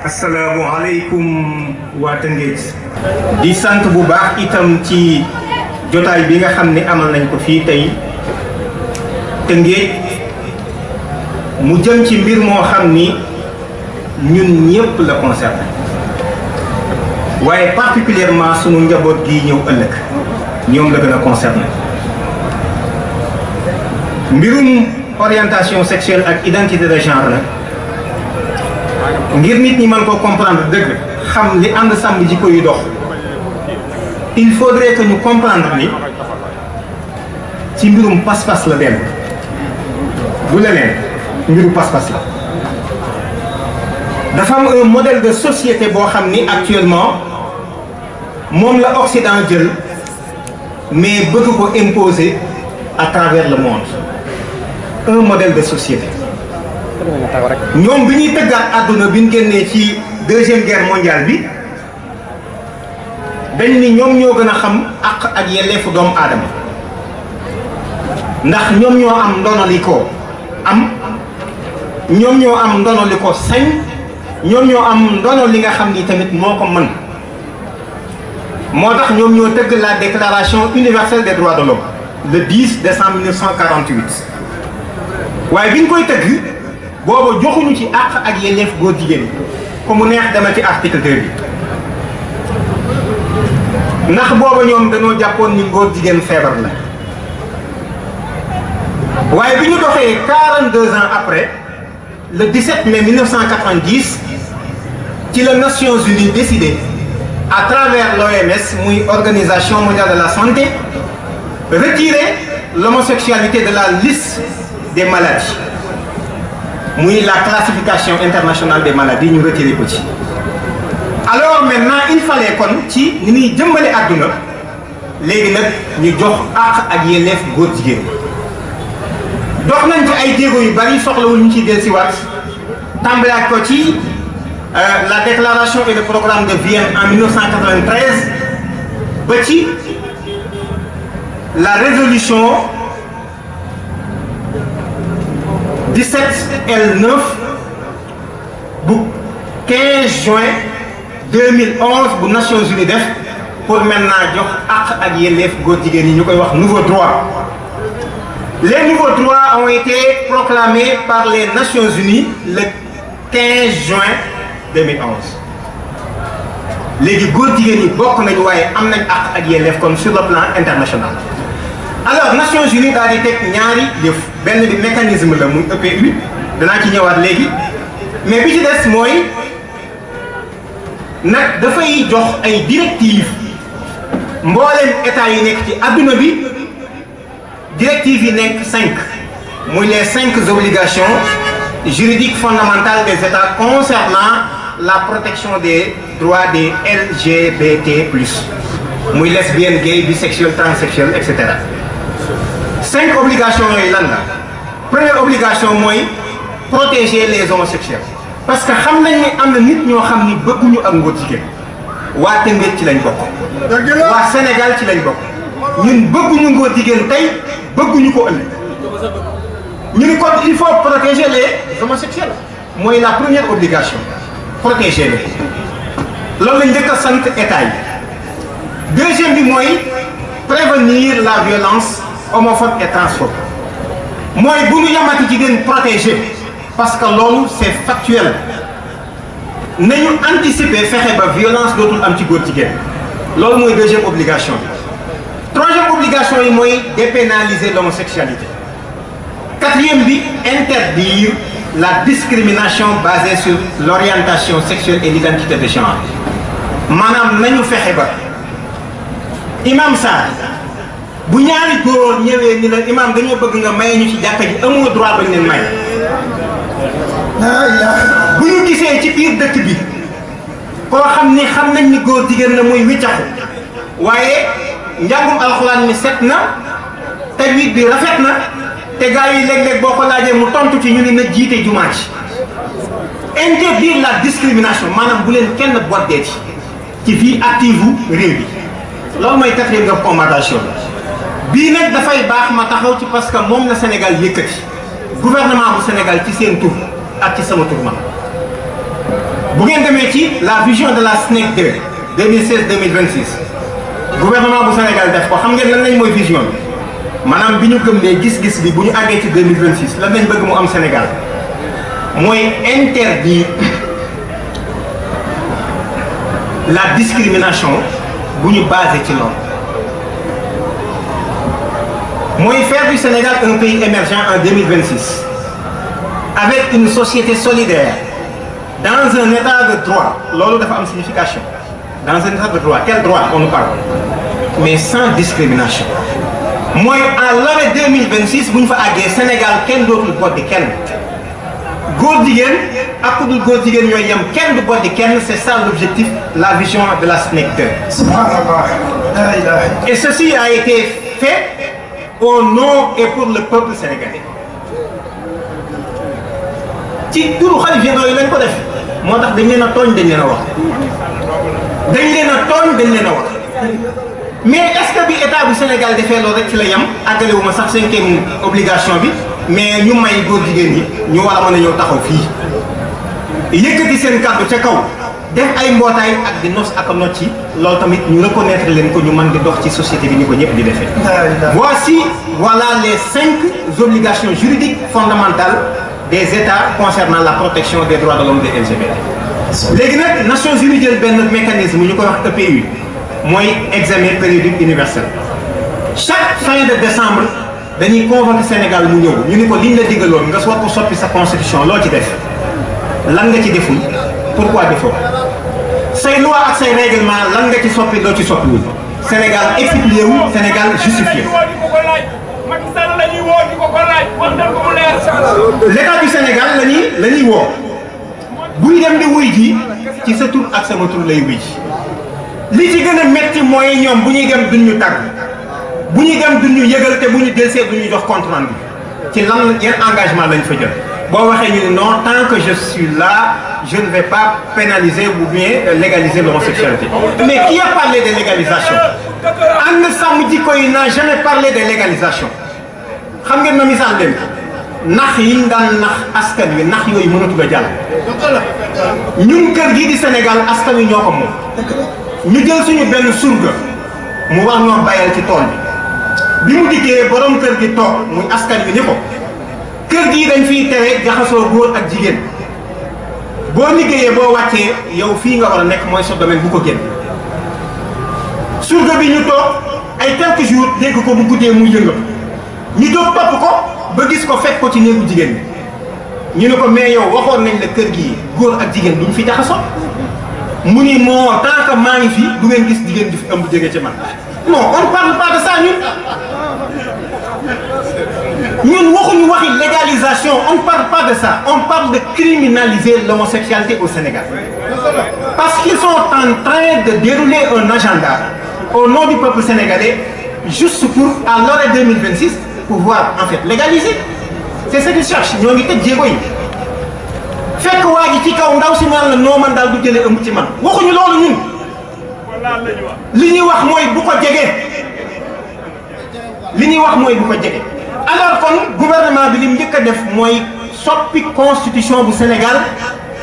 asalaamaaleykum waa Tëngéej di sant bu baax itam ci jotaay bi nga xam ne amal nañ ko fii tey Tëngéej mu jëm ci mbir moo xam ni ñun ñépp la concerné waaye particulièrement sunu njaboot gi ñëw ëllëg ñoom la gën a concerné mbirum orientation sexuelle ak identité de genre la ngir nit ñi mën ko comprendre dëgg xam li ànd sàmm jikko yu dox il faudrait que ñu comprendre ni ci mbirum pas-pas la dellu du leneen mbiru pas-pas la dafa am un modèle de société boo xam ni actuellement moom la Occident jël mais bëgg ko imposer à travers le monde un modèle de société ñoom bi ñuy tëggaat àdduna bi ñu génnee ci deuxième guerre mondiale bi dañ ni ñoom ñoo gën a xam àq ak yelleefu doomu aadama ndax ñoom ñoo am ndono li ko am ñoom ñoo am ndono li ko sañ ñoom ñoo am ndono li nga xam ni tamit moo ko mën moo tax ñoom ñoo tëgg la déclaration universelle des droits de l'homme le 10 décembre 1948 waaye bi ñu koy tëgg booba joxuñu ci àq ak yelleef góor jigéen ko mu neex dama ci article 2 bi ndax booba ñoom dañoo jàppoon ni góor jigéen feebar la waaye bi ñu doxee 42 ans après le 17 mai 1990 ci la Nations Unies décidé à travers l'OMS muy Organisation mondiale de la santé retirer l'homosexualité de la liste des maladies muy la classification internationale des maladies ñu retiré ko ci. alors maintenant il fallait kon ci ni ñuy jëmbale àdduna léegi nag ñu jox àq ak yelleef góor jigéen dox nañ ci ay jéego yu bari soxlawul ñu ciy dellusiwaat tàmbalaat ko ci la déclaration et le programme de Vienne en 1993 ba ci la résolution 17L9 bu 15 juin 2011 bu Nations Unies def pour maintenant jox àq ak yelleef góor jigéen yi ñu koy wax nouveaux droits. Les nouveaux droits ont été proclamés par les Nations Unies le 15 juin 2011 léegi góor jigéen yi bokk nañu waaye am nañ àq ak yelleef comme sur le plan international. alors Nations Unies daal di teg ñaari yëf benn bi mécanisme la muy EPU danaa ci ñëwaat léegi mais bi ci des mooy nag dafay jox ay directives mbooleem état yi nekk ci adduna bi directives yi nekk 5 muy les 5 obligations juridiques fondamentales des états concernant la protection des droits des LGBT+, muy lesbiennes, gays, bisexuels, transsexuels, etc. 5 obligations yooyu lan la première obligation mooy protéger les homosexuels parce que xam nañ ni am na nit ñoo xam ni bëgguñu ak ngóor jigéen waa Tëngéej ci lañ bokk waa Sénégal ci lañ bokk ñun bëgguñu ngóor jigéen tey bëgguñu ko ëllëg ñu ni kon il faut protéger les homosexuels mooy la première obligation protéger les loolu lañ njëkk a sant état yi deuxième bi mooy prévenir la violence homophobe et transphobe mooy bu ñu yamati jigéen protéger parce que loolu c'est factuel nañu anticiper fexe ba violence dootul am ci góor jigéen loolu mooy deuxième obligation bi troisième obligation yi mooy dépénaliser l'homosexualité quatrième bi interdire la discrimination basée sur l'orientation sexuelle et l'identité de genre maanaam nañu fexe ba imam Sarr bu ñaari góor ñëwee ni la imam dañoo bëgg nga maye ñu ci jàkka ji amoo droit bañ leen may bu ñu gisee ci biir dëkk bi koo xam ni xam nañ ni góor jigéen la muy wiccaxu waaye njàngum alxuraan mi set na tajwid bi rafet na te gars yi léeg-léeg boo ko laajee mu tontu ci ñu ni na jiite jumaa ci interdire la discrimination maanaam bu leen kenn boddee ci vie active réew bi loolu mooy quatrième recommandation bii nag dafay baax ma taxaw ci parce que moom la Sénégal yëkkati gouvernement bu Sénégal ci seen tur ak ci sama tur man bu ngeen demee ci la vision de la SNEC 2 2016-2026 gouvernement bu Sénégal def ko xam ngeen lan lañ mooy vision bi maanaam bi ñu gëmlee gis-gis bi bu ñu àggee ci 2026 lan lañ bëgg mu am Sénégal mooy interdire la discrimination bu ñu basé ci loolu mooy faire du Sénégal un pays émergent en 2026 avec une société solidaire dans un état de droit loolu dafa am signification dans un état de droit quel droit on nous parle mais sans discrimination mooy en l'année 2026 bu ñu fa àggee Sénégal kenn dootul boddi kenn góor jigéen ak ku dul góor jigéen ñooy yem kenn du boddi kenn c'est ça l'objectif la vision de la SNEC 2. Et ceci a été fait au nom et pour le peuple sénégalais ci turu xalif généraux yi lañ ko def moo tax dañ leen a tooñ dañ leen a wax dañ leen a tooñ dañ leen a wax mais est-ce que bi état bu Sénégal defee loolu rek ci la yem àggale wu ma sax 5e obligation bi mais ñu may góor jigéen ñi ñu war a mën a ñëw taxaw fii yëkkati seen kàddu ca kaw def ay mbootaay ak di nos ak a not ci loolu tamit ñu reconnaître leen ko ñu mën di dox ci société bi ni ko ñëpp di defee. Voilà les 5 obligations juridiques fondamentales des États concernant la protection des droits de l'homme des LGBT. léegi nag Nations Unies jël benn mécanisme ñu koy wax EPU mooy examen périodique universel chaque fin de décembre dañuy convoquer Sénégal mu ñëw ñu ni ko liñ la digaloon nga war ko soppi sa constitution loo ci def lan nga ci deful pourquoi defoo say loi ak say règlement lan nga ci soppi loo ci soppiwul Sénégal expliqué wu Sénégal justifié. L'état du Sénégal la ñuy woo buy dem di wuy ji ci sa tur ak sama tur lay wuy ji li ci gën a metti mooy ñoom bu ñuy dem duñ ñu tàgg bu ñuy dem duñ ñu yëgal te bu ñu delsee du ñu jox compte rendu ci lan yan engagement lañ fa jël boo waxee ñu ne non tant que je suis là je ne vais pas pénaliser ou bien légaliser l'homosexualité. Mais qui a parlé de légalisation? And Sàmm Jikko Yi n'a jamais parlé de légalisation. xam ngeen ma misaal leen nax yi ñu daan nax askan wi nax yooyu mënatu la jàll. ñun kër gii di Sénégal askan wi ñoo ko moom. ñu jël suñu benn surga mu war ñoo bayal ci tool bi mu dikkee borom kër gi toog muy askan wi ni ko kër gii dañ fiy tere jaxasoo góor ak jigéen boo liggéeyee boo wàccee yow fii nga war a nekk mooy sa domaine bu ko génn. surga bi ñu toog ay quelques jours dégg ko bu guddee muy yëngatu ñu jóg topp ko ba gis ko fekk ko ci néegu jigéen ñi ñu ne ko mais yow waxoon nañ la kër gi góor ak jigéen duñ fi jaxasoo mu ni moo tant que maa ngi fi du ngeen gis jigéen di fi ëmb jege ci man. non on parle pas de ça ñun waxuñu waxi légalisation on parle pas de ça on parle de criminaliser l'homosexualité au Sénégal parce qu'ils sont en train de dérouler un agenda au nom du peuple sénégalais juste pour à l'horizon 2026 pouvoir en fait légaliser c'est ce qu'ils cherchent ñoo ngi tëj jéego yi fekk waa ji ci kaw ndaw si man la noo man daal du jëlee ëmb ci man waxuñu loolu ñun li ñuy wax mooy bu ko jege li ñuy wax mooy bu ko jege alors kon gouvernement bi li mu njëkk a def mooy soppi constitution bu Sénégal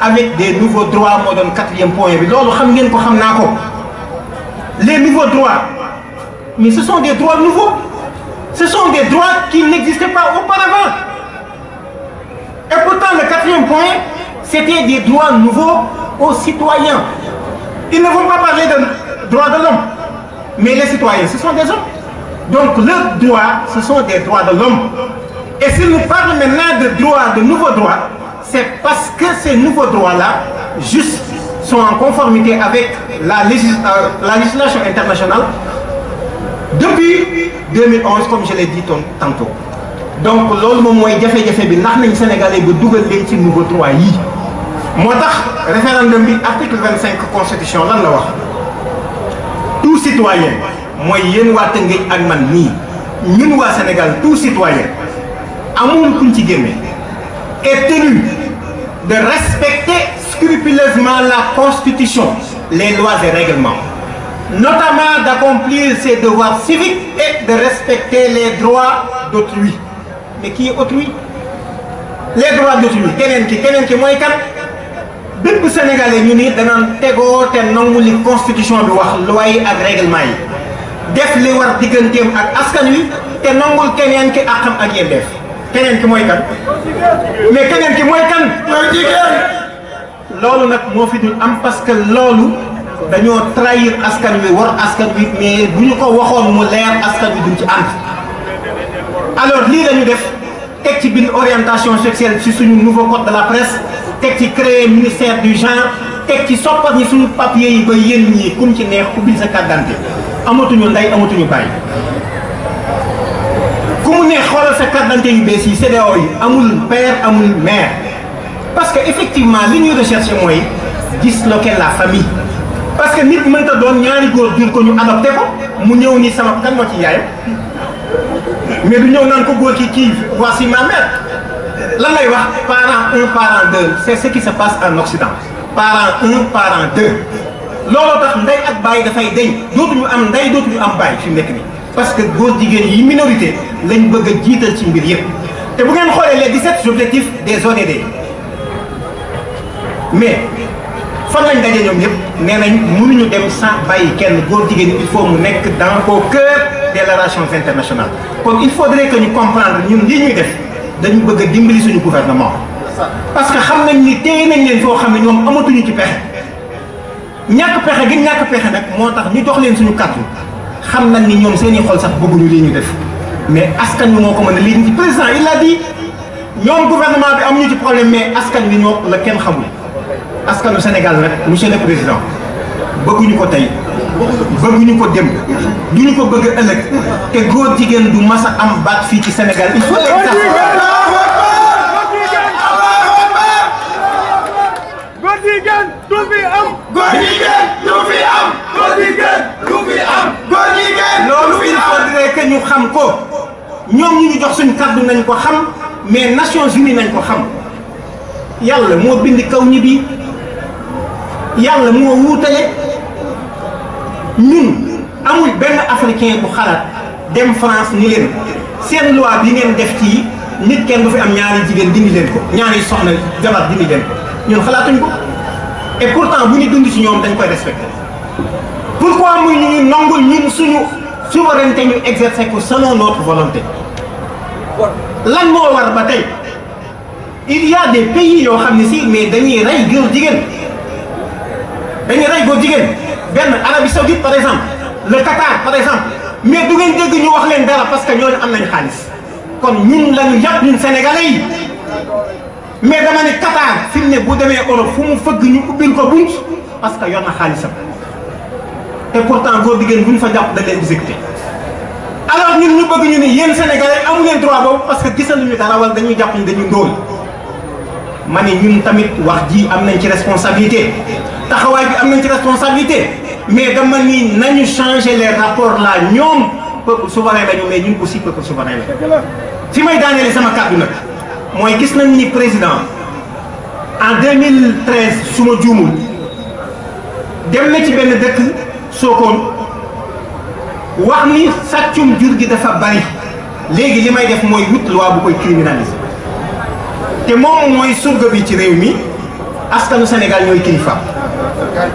avec des nouveaux droits moo doon 4e point bi loolu xam ngeen ko xam naa ko les nouveaux droits mais ce sont des droits nouveaux ce sont des droits qui n'existaient pas auparavant et pourtant le 4e point c'était des droits nouveaux aux citoyens ils ne vont pas parler de droits de l'homme mais les citoyens ce sont des hommes donc leurs droits ce sont des droits de l'homme et s'ils nous parlent maintenant de droits de nouveaux droits c'est parce que ces nouveaux droits-là juste sont en conformité avec la législation internationale depuis 2011 comme je l'ai dit tantôt donc loolu moom mooy jafe-jafe bi ndax nañ Sénégalais ba dugal leen ci nouveau droit yii moo tax référendum bi article 25 constitution lan la wax tout citoyen mooy yéen waa Tëngéej ak man nii ñun waa Sénégal tout citoyen amul kuñ ci génne est tenu de respecter scrupuleusement la constitution les lois et règlements notamment d'accomplir ses devoirs civiques et de respecter les droits d'autrui mais qui est autrui les droits d'autrui keneen ki mooy kan bépp sénégalais ñu ni danaan tegoo te nangu li constitution bi wax loi yi ak règlement yi def li war digganteem ak askan wi te nangul keneen ki àqam ak yelleef keneen ki mooy kan mais keneen ki mooy kan loolu nag moo fi dul am parce que loolu dañoo trahir askan wi war askan wi mais bu ñu ko waxoon mu leer askan wi duñ ci ànd alors lii lañu def teg ci bind orientation sexuelle ci suñu nouveau code de la presse teg ci créer ministère du genre teg ci soppat ñi suñu papier yi ba yéen ñii kum ci neex ubbil sa carte d'identité amatuñu ndey amatuñu bàyyi ku mu neex xoolal sa carte d'identité yu bees yi CEDEAO yi amul père amul mère parce que effectivement li ñuy recherché mooy disloquer la famille parce que nit mënta doon ñaari góor jur ko ñu adopté ko mu ñëw ni sama kan moo ci yaayam mais du ñëw naan ko góor kii voici ma mère lan lay wax parent 1 parent 2 c'est ce qui se passe en Occident parent 1 parent 2 looloo tax ndey ak baay dafay deñ dootuñu am ndey dootuñu am baay fi mu nekk nii parce que góor jigéen yi minorité lañ bëgg a jiital ci mbir yëpp te bu ngeen xoolee les 17 objectifs des ODD mais fan lañ daje ñoom ñëpp nee nañ mënuñu dem sans bàyyi kenn góor jigéen il faut mu nekk dans au cœur des relations internationales kon il faudrait que ñu comprendre ñun li ñuy def dañu bëgg a dimbali suñu gouvernement parce que xam nañ ni téye nañ leen foo xam ne ñoom amatuñu ci pexe ñàkk pexe gi ñàkk pexe nag moo tax ñu jox leen suñu kàddu xam nañ ni ñoom seeni xol sax bëgguñu lii ñu def mais askan wi moo ko mën a lii ci président il a dit ñoom gouvernement bi amuñu ci problème mais askan wi ñoo la kenn xamul askanu Sénégal nag monsieur le président bëgguñu ko tey bëgguñu ko dem duñu ko bëgg ëllëg te góor jigéen du mas a am baat fii ci Sénégal il faut góor jigéen du fi am. góor jigéen du fi am. góor jigéen du fi am. góor jigéen loolu il faudrait que ñu xam ko ñoom ñu ñu jox suñu kàddu nañ ko xam mais Nations Unies nañ ko xam yàlla moo bind kaw ñi bi yàlla moo wuutale ñun amul benn africain bu xalaat dem France ni leen seen loi bi ngeen def ci nit kenn du fi am ñaari jigéen dindi leen ko ñaari soxna jabar dindi leen ko ñun xalaatuñ ko et pourtant bu ñu dund ci ñoom dañ koy respecté pourquoi muy ñu nangul ñun suñu souveraineté ñu exercer ko selon notre volonté lan moo war ba tey il y a des pays yoo xam ne si mais dañuy rey góor jigéen dañuy rey góor jigéen benn Arabie Saoudite par exemple le Qatar par exemple mais du ngeen dégg ñu wax leen dara parce que ñooñu am nañ xaalis kon ñun lañu yàpp ñun sénégalais yi mais dama ne Qatar fi mu ne bu demee Europe fu mu fëgg ñu ubbil ko bunt parce que yor na xaalisam te pourtant góor jigéen bu ñu fa jàpp da leen exécuté alors ñun ñu bëgg ñu ne yéen sénégalais amu leen droit boobu parce que gisaluñu dara wala dañuy jàpp ñu dañuy ndóol ma ne ñun tamit wax ji am nañ ci responsabilité taxawaay bi am nañ ci responsabilité mais dama ni nañu changer les rapports là ñoom peuple souverain lañu mais ñun aussi peuple souverain la fi may daaneele sama kàddu nag mooy gis nañ ni président en 2013 su ma juumul dem na ci benn dëkk Sokone wax ni sàccum jur gi dafa bari léegi li may def mooy wut loi bu koy criminaliser te moom mooy surga bi ci réew mi askanu Sénégal ñooy kilifa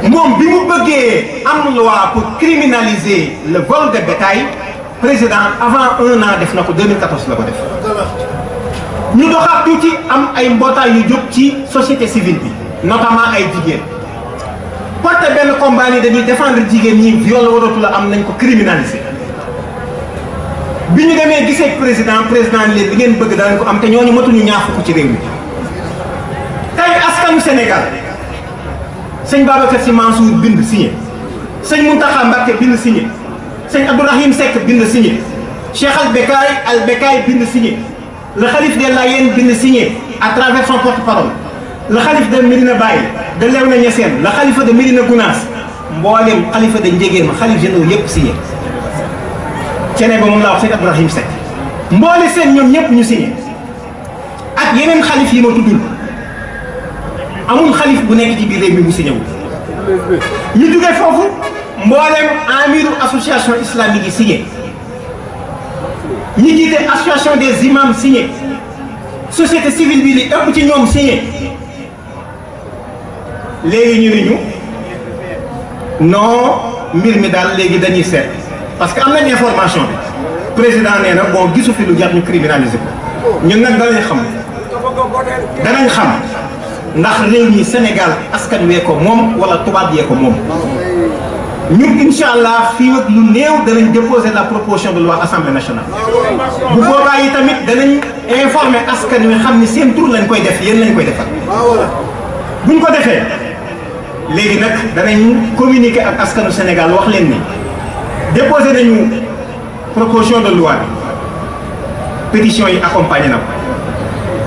moom bi mu bëggee am loi pour criminaliser le vol de bétail président avant 1 an def na ko 2014 la ko def ñu doxaat tuuti am ay mbootaay yu jóg ci société civile bi notamment ay jigéen porte benn combat ni dañuy défendre jigéen ñi viol waratu la am nañ ko criminaliser bi ñu demee gisee président ni leen li ngeen bëgg danañ ko am te ñooñu matuñu ñaar fukk ci réew mi tey askanu Sénégal sëñ Babacar Sy Mansour bind signé sëñ Mountakha Mbacké bind signé sëñ Abdourahim Seck bind signé Cheikh Al Becaye bind signé le khalife de Layène bind signé à travers son porte-parole le khalife de Medina Baye de Léona Niassène le khalife de Medina Gounass mboolem khalife de Ndiéguène khalife généraux yëpp signé cene ba moom laa wax sëñ Abdourahim Seck mboole seen ñoom ñëpp ñu signé ak yeneen xalif yi ma tuddul amul xalif bu nekk ci biir réew mi mu signé wul ñu jógee foofu mboolem amiru association islamique yi signé ñi jiite association des imams signé société civile bi li ëpp ci ñoom signé léegi ñu ni ñu non mbir mi daal léegi dañuy seet parce que am nañ information bi président nee na bon gisu fi lu jar ñu criminaliser ko ñun nag danañ xam ndax réew mi Sénégal askan wee ko moom wala tubaab yee ko moom ñun incha allah fii ak lu néew danañ déposer la proposition de loi assemblée nationale bu boobaa yi tamit danañ informer askan wi xam ni seen tur lañ koy def yéen lañ koy defal buñ ko defee léegi nag danañ communiquer ak askanu Sénégal wax leen ni déposer nañu proposition de loi bi pétition yi accompagné na ko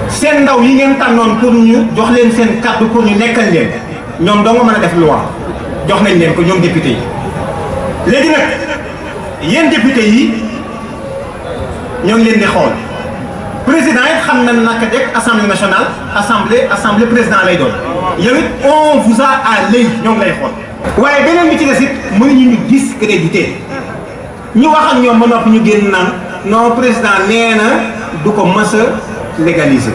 seen ndaw yi ngeen tànnoon pour ñu jox leen seen kàddu pour ñu nekkal leen ñoom doo nga mën a def loi jox nañ leen ko ñoom député yi léegi nag yéen député yi ñoo ngi leen di xool président it xam na naka dekk assemblée nationale assemblée président lay doon yow it on vous a à l'œil ñoo ngi lay xool waaye beneen bi ci des it mënuñu ñu discréditer ñu wax ak ñoom ba noppi ñu génn naan non président nee na du ko mës a légaliser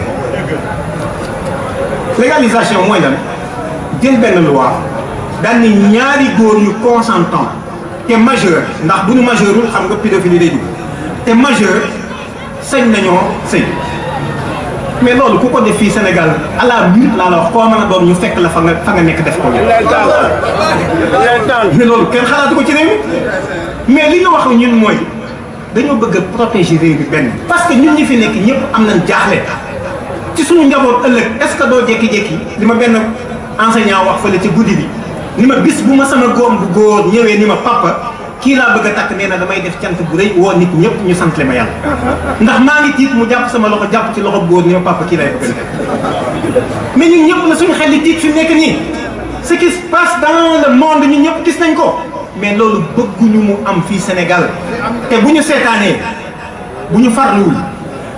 légalisation mooy lan jël benn loi daal ni ñaari góor yu consentant te majeur ndax bu ñu majeurul xam nga pédophilie day dugg te majeur sañ nañoo sëy mais loolu ku ko def fii Sénégal à la minute laa la wax koo mën a doon ñu fekk la fa nga nekk def ko mais loolu kenn xalaatu ko ci réew mi mais li ñu wax ñun mooy dañoo bëgg a protéger réew mi benn parce que ñun ñi fi nekk ñëpp am nañ jaaxle ci suñu njaboot ëllëg est-ce que doo jékki-jékki li ma benn enseignant wax fële ci guddi bi ni ma bis bu ma sama góom bu góor ñëwee ni ma papa kii laa bëgg a takk nee na damay def cant bu rëy woo nit ñëpp ñu sant le ma yàlla ndax maa ngi tiit mu jàpp sama loxo jàpp ci loxo góor ni ma papa kii lay bëgg a def mais ñun ñëpp na suñu xel li tiit fi mu nekk nii ce qui se passe dans le monde ñun ñëpp gis nañ ko mais loolu bëgguñu mu am fii Sénégal te bu ñu seetaanee bu ñu farluwul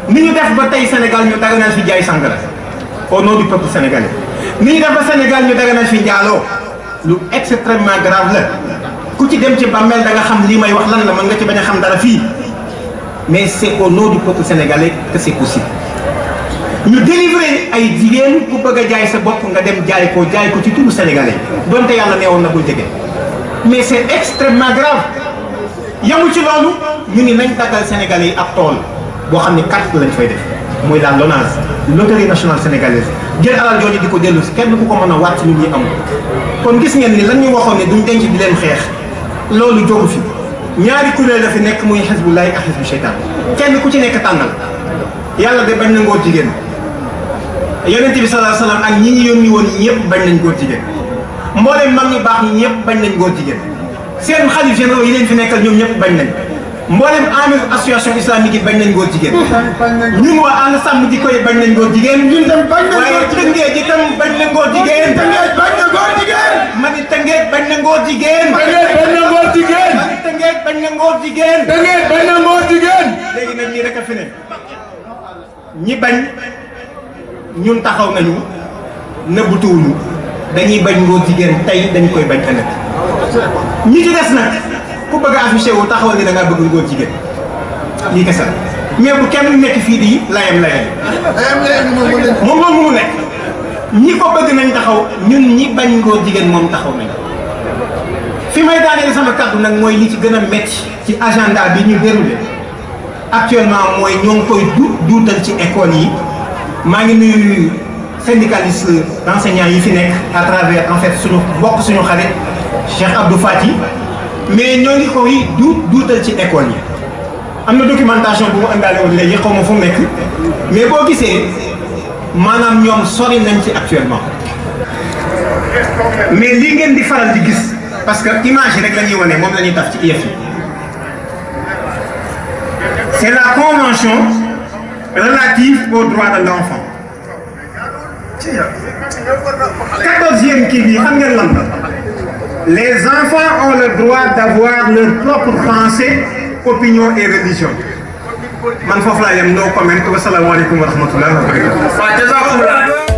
ni ñu def ba tey Sénégal ñu daganal fi jaay sangara au nom du peuple sénégalais ni ñu def ba Sénégal ñu daganal fi njaaloo lu extrêmement grave la ku ci dem ci bàmmeel da nga xam lii may wax lan la mën nga ci bañ a xam dara fii mais c'est au nom du peuple sénégalais que c'est possible ñu délivrer ay jigéen ku bëgg a jaay sa bopp nga dem jaay ko ci turu sénégalais donte yàlla neewoon na bul jege mais c'est extrêmement grave yamu ci loolu ñu ni nañ daggal sénégalais yi ab tool boo xam ni carte lañ fay def mooy la LONASE loterie nationale sénégalaise jël alal jooju di ko dellu si kenn ku ko mën a wàcc nit ñi am kon gis ngeen ni lan ñu waxoon ne duñ denc di leen xeex loolu jógu fi ñaari kuréel la fi nekk muy Hizbullah ak Hizbu Shaytan kenn ku ci nekk tànnal yàlla de bañ na ngóor jigéen yonent bi sallallahu alayhi wasallam ak ñi ñu yónni woon ñëpp bañ nañ góor jigéen mbooleem mag ñu baax ñi ñëpp bañ nañ góor jigéen seen xalif généraux yi leen fi nekkal ñoom ñëpp bañ nañ mboolem amir association islamique yi bañ nañ góor jigéen ñun waa ànd sàmm ji koy bañ nañ góor jigéen ñun tam bañ nañ waaye Tëngéej ji tam bañ na góor jigéen Tëngéej bañ na góor jigéen mani Tëngéej bañ na góor jigéen Tëngéej bañ na góor jigéen mani Tëngéej bañ na góor jigéen Tëngéej bañ na góor jigéen léegi nag lii rek a fi ne ñi bañ ñun taxaw nañu nëbbutuwuñu dañuy bañ góor jigéen tey dañ koy bañ ëllëg ñi ci des nag ku bëgg a affiché wu taxawal ni da ngaa bëgg góor jigéen lii kese la mais bu kenn nekk fii di layam moom loolu mu nekk ñi ko bëgg nañ taxaw ñun ñi bañ góor jigéen moom taxaw nañ fi may daaneel sama kàddu nag mooy li ci gën a métti ci agenda bi ñu déroulé actuellement mooy ñoo ngi koy duutal ci école yi maa ngi nuyu syndicaliste d'enseignants yi fi nekk à travers en fait suñu mbokk suñu xarit Cheikh Abdou Fati mais ñoo ngi koy duutal ci école yi am na documentation bu mu àndaale woon léegi xaw ma fu mu nekk mais boo gisee maanaam ñoom sori nañ ci actuellement mais lii ngeen di faral di gis parce que image yi rek la ñuy wane moom la ñuy taf ci IEF yi c'est la convention relative aux droits de l'enfant 14e kii bi xam ngeen lan la les enfants ont le droit d'avoir leur propre pensée, opinion et religion. Man foofu laa yem no comment wa salaamu aleykum wa rahmatullahi wa barakatuh.